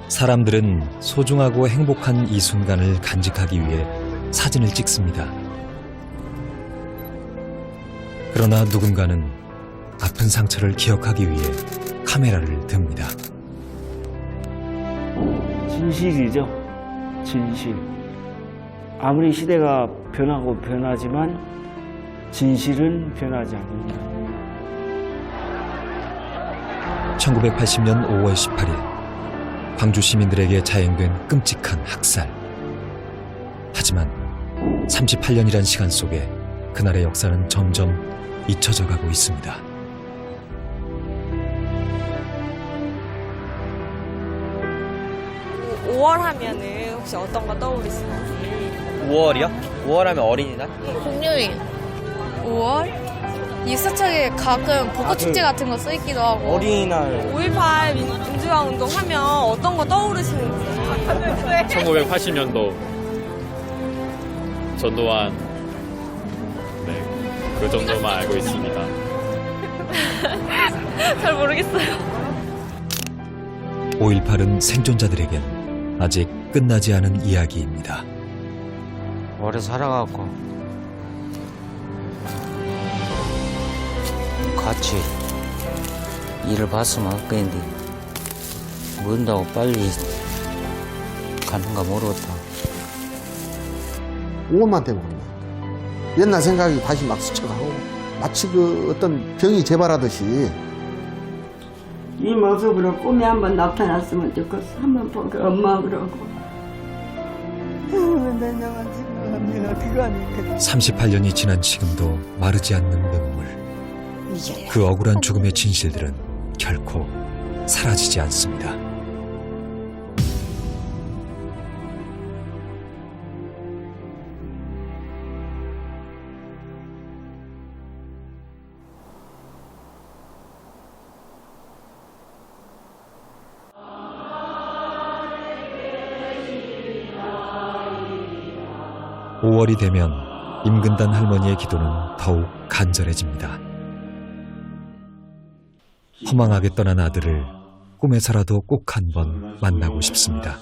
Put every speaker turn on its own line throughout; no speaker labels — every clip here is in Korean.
사람들은 소중하고 행복한 이 순간을 간직하기 위해 사진을 찍습니다. 그러나 누군가는 아픈 상처를 기억하기 위해 카메라를 듭니다.
진실이죠. 진실. 아무리 시대가 변하고 변하지만 진실은 변하지 않는다.
1980년 5월 18일 광주 시민들에게 자행된 끔찍한 학살. 하지만 38년이란 시간 속에 그날의 역사는 점점 잊혀져 가고 있습니다.
5월 하면은 혹시 어떤 거 떠오르시는지?
5월이요? 5월 하면 어린이날?
공휴일 5월? 뉴스책에 가끔 벚꽃축제 같은 거 써있기도 하고
어린이날
5.18 민주화 운동 하면 어떤 거 떠오르시는지?
1980년도 전두환 그 정도만 알고 있습니다.
잘 모르겠어요.
5.18은 생존자들에겐 아직 끝나지 않은 이야기입니다.
오래 살아갖고 같이 일을 봤으면 할건데 뭔다고 빨리 가는가 모르겠다.
그것만 때문에 옛날 생각이 다시 막 스쳐가고 마치 그 어떤 병이 재발하듯이
이 모습으로 꿈에 한번 나타났으면 좋겠어. 한번 보고 엄마 그러고. 내가 그거 아니거든.
38년이 지난 지금도 마르지 않는 눈물. 그 억울한 죽음의 진실들은 결코 사라지지 않습니다. (5월이) 되면 임근단 할머니의 기도는 더욱 간절해집니다. 허망하게 떠난 아들을 꿈에서라도 꼭 한번 만나고 싶습니다.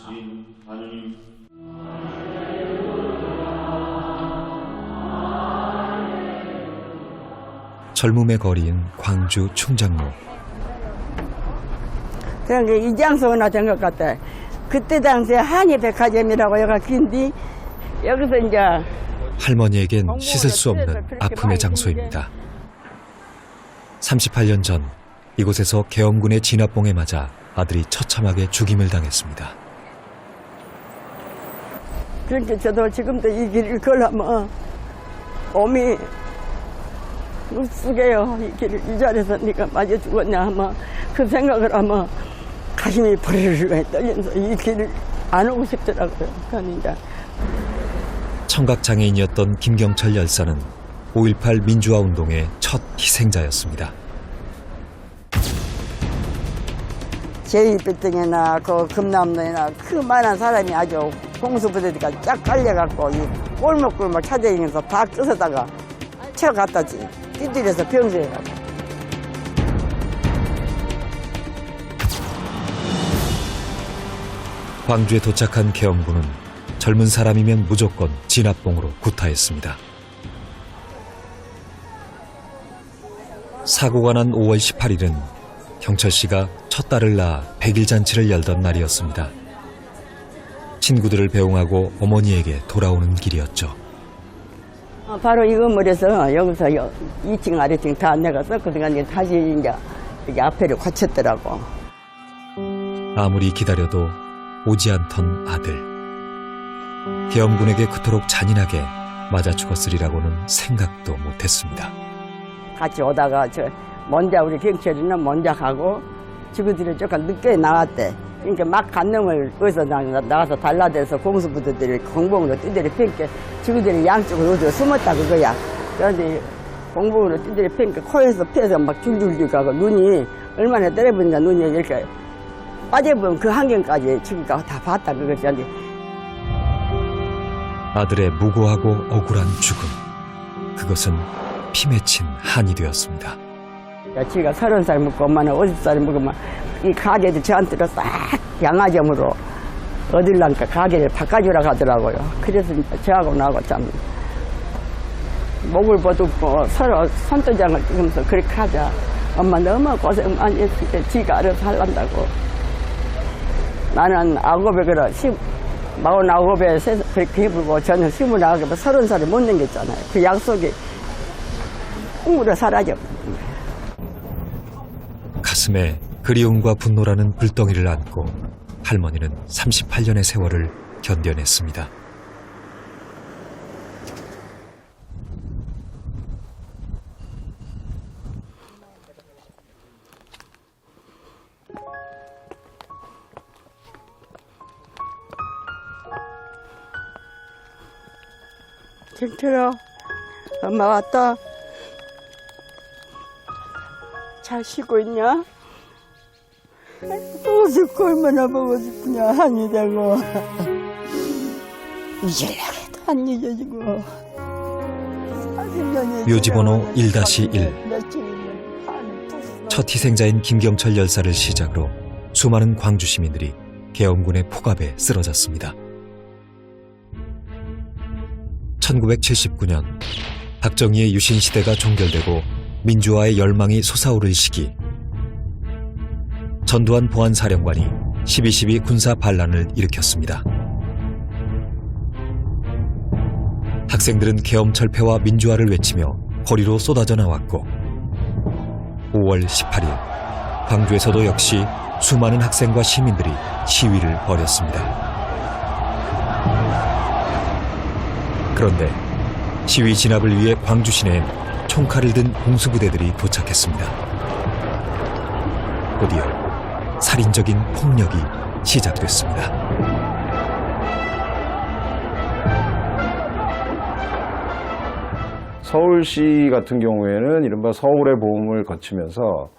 젊음의 거리인 광주 충정로.
그런 게 이 장소나 된 것 같아. 그때 당시에 한의백화점이라고 여가 긴디 여기서 이제
할머니에겐 씻을 수 없는 아픔의 장소입니다. 38년 전 이곳에서 계엄군의 진압봉에 맞아 아들이 처참하게 죽임을 당했습니다.
그러니까 저도 지금도 이 길을 걸으면 몸이 쓰게요. 이 길을 이 자리에서 네가 맞아 죽었냐 하면 그 생각을 하면 가슴이 버르르 떨리면서 이 길을 안 오고 싶더라고요. 그러니까
청각장애인이었던 김경철 열사는 5.18 민주화 운동의 첫 희생자였습니다.
제2빌딩이나 그 금남로에나 그 많은 사람이 아주 공수부대가 쫙 깔려갖고 이 골목골목 찾아다니면서 다 끄서다가 쳐갖다 띠들여서 병수해 가고.
광주에 도착한 계엄군은 젊은 사람이면 무조건 진압봉으로 구타했습니다. 사고가 난 5월 18일은 경철 씨가 첫 딸을 낳아 100일 잔치를 열던 날이었습니다. 친구들을 배웅하고 어머니에게 돌아오는 길이었죠.
바로 이 건물에서 여기서 2층 아래층 다 내가 썼거든요. 다시 이제 여기 앞에를 거쳤더라고.
아무리 기다려도 오지 않던 아들. 계엄군에게 그토록 잔인하게 맞아 죽었으리라고는 생각도 못했습니다.
같이 오다가 먼저 우리 경찰이는 먼저 가고 지구들이 조금 늦게 나왔대. 그러니까 막 간 놈을 거기서 나가서 달라대서 공수부대들이 공봉으로 띠들이 펴니까 지구들이 양쪽으로 어디로 숨었다 그거야. 그런데 공봉으로 띠들이 펴니까 코에서 피해서 막 줄줄줄 가고 눈이 얼마나 때려보니까 눈이 이렇게 빠져보면 그 환경까지 지구가 다 봤다 그거지.
아들의 무고하고 억울한 죽음. 그것은 피 맺힌 한이 되었습니다.
지가 30살 먹고 엄마는 50살 먹으면 이 가게도 저한테로 싹 양화점으로 얻으려니까 가게를 바꿔주라고 하더라고요. 그래서 이제 저하고 나하고 참 목을 버듬고 서로 손도장을 찍으면서 그렇게 하자. 엄마 너무 고생 많이 했으니까 지가 알아서 하란다고. 나는 49에 49에 그렇게 해보고 저는 29에 30살을 못 넘겼잖아요. 그 약속이 꿈으로 사라져.
가슴에 그리움과 분노라는 불덩이를 안고 할머니는 38년의 세월을 견뎌냈습니다.
경철아, 엄마 왔다. 잘 쉬고 있냐? 어서 얼마나 보고 싶으냐, 한이 되고. 잊으려고 해도 안 잊어지고.
묘지번호 1-1. 첫 희생자인 김경철 열사를 시작으로 수많은 광주 시민들이 계엄군의 폭압에 쓰러졌습니다. 1979년 박정희의 유신 시대가 종결되고 민주화의 열망이 솟아오를 시기, 전두환 보안사령관이 12.12 군사 반란을 일으켰습니다. 학생들은 계엄 철폐와 민주화를 외치며 거리로 쏟아져 나왔고 5월 18일 광주에서도 역시 수많은 학생과 시민들이 시위를 벌였습니다. 그런데 시위 진압을 위해 광주 시내엔 총칼을 든 공수부대들이 도착했습니다. 곧이어 살인적인 폭력이 시작됐습니다.
서울시 같은 경우에는 이른바 서울의 봄을 거치면서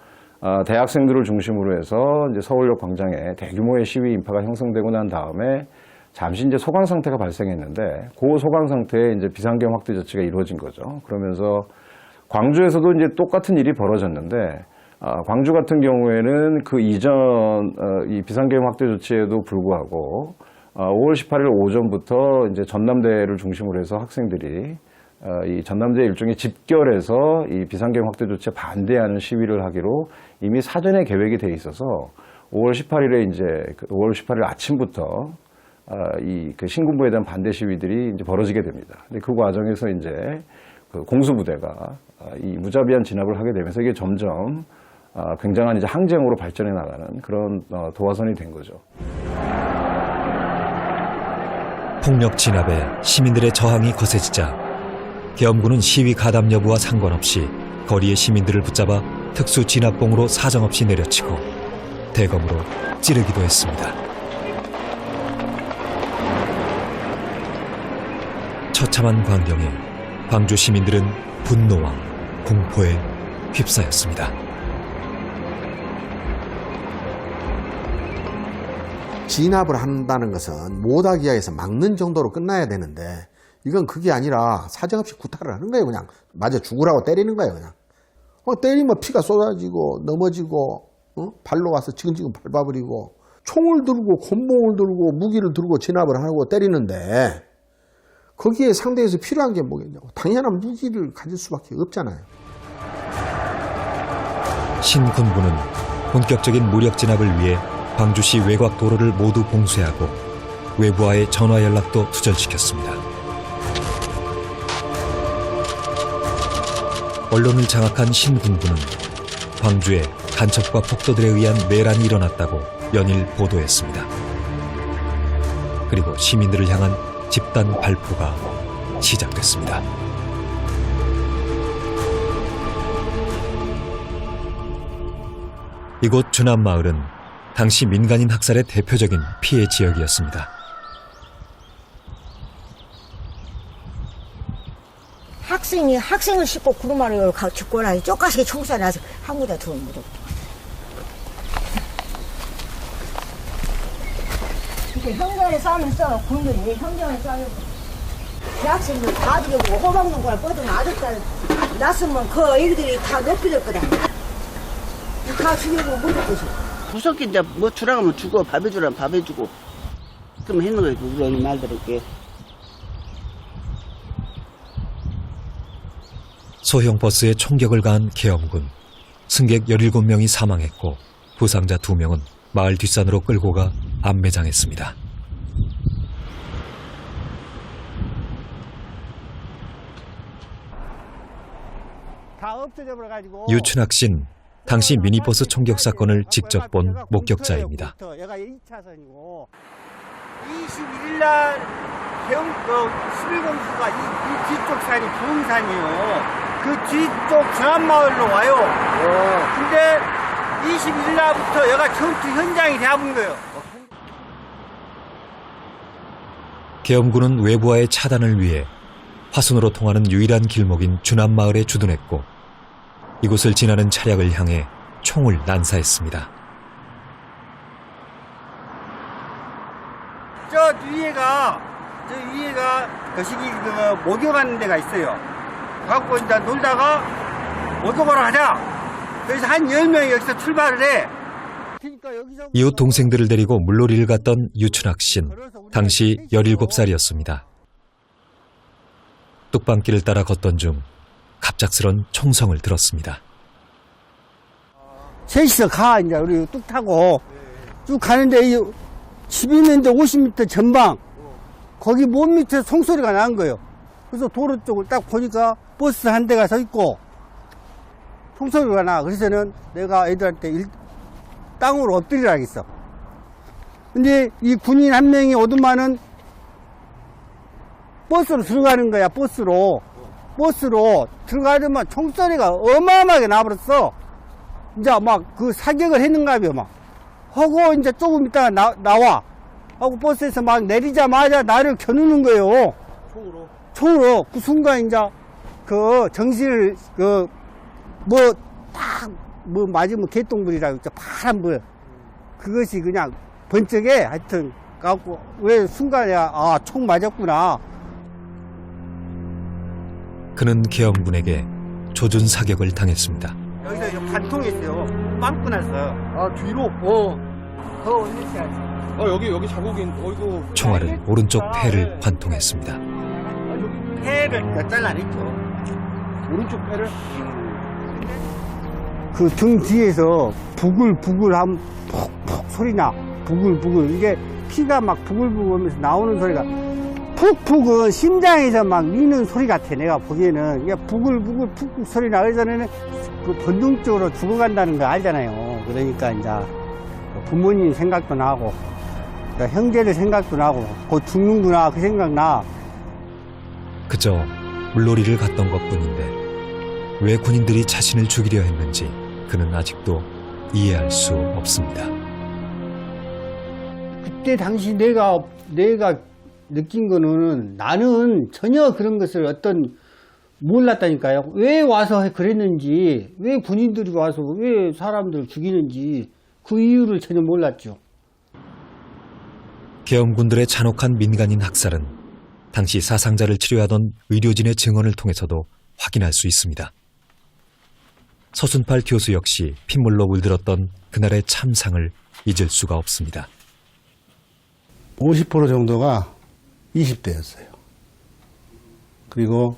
대학생들을 중심으로 해서 이제 서울역 광장에 대규모의 시위 인파가 형성되고 난 다음에 잠시 이제 소강 상태가 발생했는데 그 소강 상태에 이제 비상계엄 확대 조치가 이루어진 거죠. 그러면서 광주에서도 이제 똑같은 일이 벌어졌는데 광주 같은 경우에는 그 이전 이 비상계엄 확대 조치에도 불구하고 5월 18일 오전부터 이제 전남대를 중심으로 해서 학생들이 이 전남대 일종의 집결해서 이 비상계엄 확대 조치에 반대하는 시위를 하기로 이미 사전에 계획이 돼 있어서 5월 18일에 이제 5월 18일 아침부터 이 그 신군부에 대한 반대 시위들이 이제 벌어지게 됩니다. 근데 그 과정에서 이제 그 공수부대가 이 무자비한 진압을 하게 되면서 이게 점점 굉장한 이제 항쟁으로 발전해 나가는 그런 도화선이 된 거죠.
폭력 진압에 시민들의 저항이 거세지자 계엄군은 시위 가담 여부와 상관없이 거리의 시민들을 붙잡아 특수 진압봉으로 사정없이 내려치고 대검으로 찌르기도 했습니다. 처참한 광경에 광주 시민들은 분노와 공포에 휩싸였습니다.
진압을 한다는 것은 못하기 위해서 막는 정도로 끝나야 되는데 이건 그게 아니라 사정없이 구타를 하는 거예요. 그냥 맞아 죽으라고 때리는 거예요. 그냥 때리면 피가 쏟아지고 넘어지고 발로 와서 지근지근 밟아버리고 총을 들고 곤봉을 들고 무기를 들고 진압을 하고 때리는데 거기에 상대에서 필요한 게 뭐겠냐고. 당연한 무기를 가질 수밖에 없잖아요.
신군부는 본격적인 무력 진압을 위해 광주시 외곽 도로를 모두 봉쇄하고 외부와의 전화 연락도 두절시켰습니다. 언론을 장악한 신군부는 광주에 간첩과 폭도들에 의한 내란이 일어났다고 연일 보도했습니다. 그리고 시민들을 향한 집단 발포가 시작됐습니다. 이곳 주남마을은 당시 민간인 학살의 대표적인 피해 지역이었습니다.
학생이 학생을 싣고 구름마를 죽고 나서 쪼까시게 총살 나서 한 군데 들어온 거죠. 이렇게 형제간에 싸우면 싸워. 군들이 왜 형제간에 싸우고. 대학생들 다 죽이고 호박농구를 뻗으면 아들딸 낳았으면 그 애기들이 다 높이 될 거다. 다 죽이고 못 먹겠어.
무섭게 이제 뭐 주라면 주고 밥 해주라면 밥 해주고 좀 했는 거예요. 우리 말들에게.
소형 버스에 총격을 가한 계엄군. 승객 17명이 사망했고 부상자 2명은 마을 뒷산으로 끌고 가 안매장했습니다.
다 없어져 버려가지고.
유춘학 씨는 당시 미니버스 총격 사건을 직접 본 목격자입니다.
얘가 2차선이고 21일 날 계엄 11공수가 이 뒤쪽 산이 부흥산이에요. 그 뒤쪽 전암마을로 와요. 근데 21일 날부터 얘가 전투 현장이 돼버린 거예요.
계엄군은 외부와의 차단을 위해 화순으로 통하는 유일한 길목인 주남마을에 주둔했고 이곳을 지나는 차량을 향해 총을 난사했습니다.
저 위에가 거시기 그 목욕하는 데가 있어요. 갖고 이제 놀다가 목욕하러 가자. 그래서 한 10명이 여기서 출발을 해.
이웃 동생들을 데리고 물놀이를 갔던 유춘학 씨는 당시 17살이었습니다. 뚝방길을 따라 걷던 중 갑작스런 총성을 들었습니다.
셋이서 가, 이제 우리 뚝 타고 쭉 가는데 이 집 있는데 50m 전방 거기 몸 밑에 총소리가 난 거예요. 그래서 도로 쪽을 딱 보니까 버스 한 대가 서 있고 총소리가 나. 그래서는 내가 애들한테 땅으로 엎드리라 하겠어. 근데 이 군인 한 명이 오더만은 버스로 들어가는 거야. 버스로 들어가려면 총소리가 어마어마하게 나버렸어. 이제 막 그 사격을 했는가 봐요. 막 하고 이제 조금 있다가 나와 하고 버스에서 막 내리자마자 나를 겨누는 거예요. 총으로. 그 순간 이제 그 정신을 뭐 맞으면 개똥불이라고 있죠. 파란 불. 그것이 그냥 번쩍에 하여튼 갖고 왜 순간에 총 맞았구나.
그는 계엄군에게 조준 사격을 당했습니다.
여기서 반통이 있어요. 빵꾸 났어. 뒤로? 더 올리셔야지.
여기 자국인, 어이구.
총알은 오른쪽 폐를 관통했습니다.
폐를 잘라냈죠.
오른쪽 폐를?
그 등 뒤에서 부글부글 하면 푹푹 소리 나. 부글부글. 이게 피가 막 부글부글 하면서 나오는 소리가 푹푹은 심장에서 막 미는 소리 같아. 내가 보기에는. 이게 부글부글 푹푹 소리 나. 그래서는 그 본능적으로 죽어간다는 거 알잖아요. 그러니까 이제 부모님 생각도 나고 형제들 생각도 나고 곧 죽는구나 그 생각 나.
그저 물놀이를 갔던 것뿐인데 왜 군인들이 자신을 죽이려 했는지 그는 아직도 이해할 수 없습니다.
그때 당시 내가 느낀 거는 나는 전혀 그런 것을 몰랐다니까요. 왜 와서 그랬는지, 왜 군인들이 와서 왜 사람들을 죽이는지 그 이유를 전혀 몰랐죠.
계엄군들의 잔혹한 민간인 학살은 당시 사상자를 치료하던 의료진의 증언을 통해서도 확인할 수 있습니다. 서순팔 교수 역시 핏물로 물들었던 그날의 참상을 잊을 수가 없습니다.
50% 정도가 20대였어요. 그리고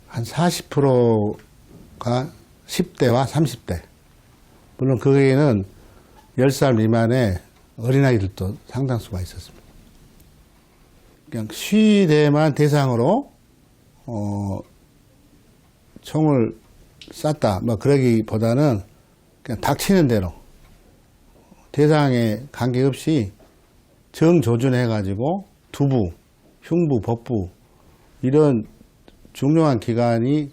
한 40%가 10대와 30대. 물론 거기에는 10살 미만의 어린아이들도 상당수가 있었습니다. 그냥 시대만 대상으로 총을 쐈다 뭐 그러기보다는 그냥 닥치는 대로 대상에 관계없이 정조준해가지고 두부, 흉부, 법부 이런 중요한 기관이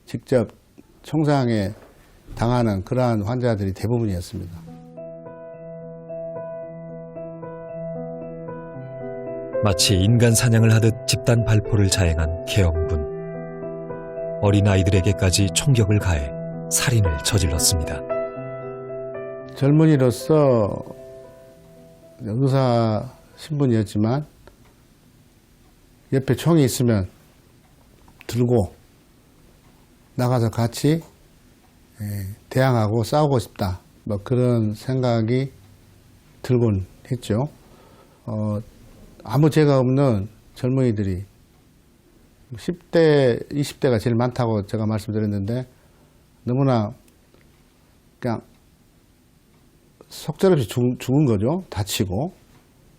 직접 총상에 당하는 그러한 환자들이 대부분이었습니다.
마치 인간 사냥을 하듯 집단 발포를 자행한 계엄군. 어린아이들에게까지 총격을 가해 살인을 저질렀습니다.
젊은이로서 의사 신분이었지만 옆에 총이 있으면 들고 나가서 같이 대항하고 싸우고 싶다. 뭐 그런 생각이 들곤 했죠. 아무 죄가 없는 젊은이들이 10대, 20대가 제일 많다고 제가 말씀드렸는데 너무나 그냥 속절없이 죽은 거죠. 다치고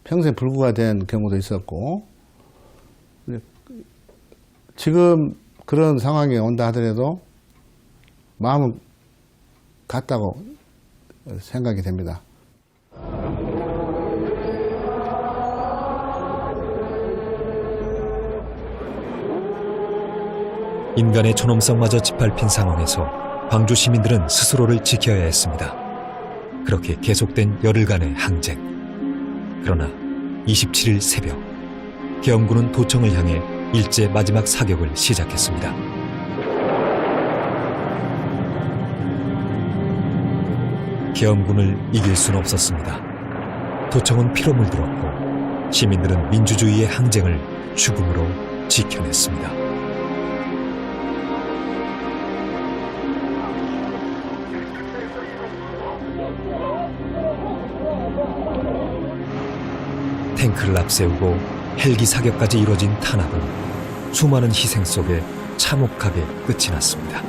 평생 불구가 된 경우도 있었고 지금 그런 상황이 온다 하더라도 마음은 같다고 생각이 됩니다.
인간의 존엄성마저 짓밟힌 상황에서 광주 시민들은 스스로를 지켜야 했습니다. 그렇게 계속된 열흘간의 항쟁. 그러나 27일 새벽, 계엄군은 도청을 향해 일제 마지막 사격을 시작했습니다. 계엄군을 이길 수는 없었습니다. 도청은 피로 물들었고 시민들은 민주주의의 항쟁을 죽음으로 지켜냈습니다. 탱크를 앞세우고 헬기 사격까지 이뤄진 탄압은 수많은 희생 속에 참혹하게 끝이 났습니다.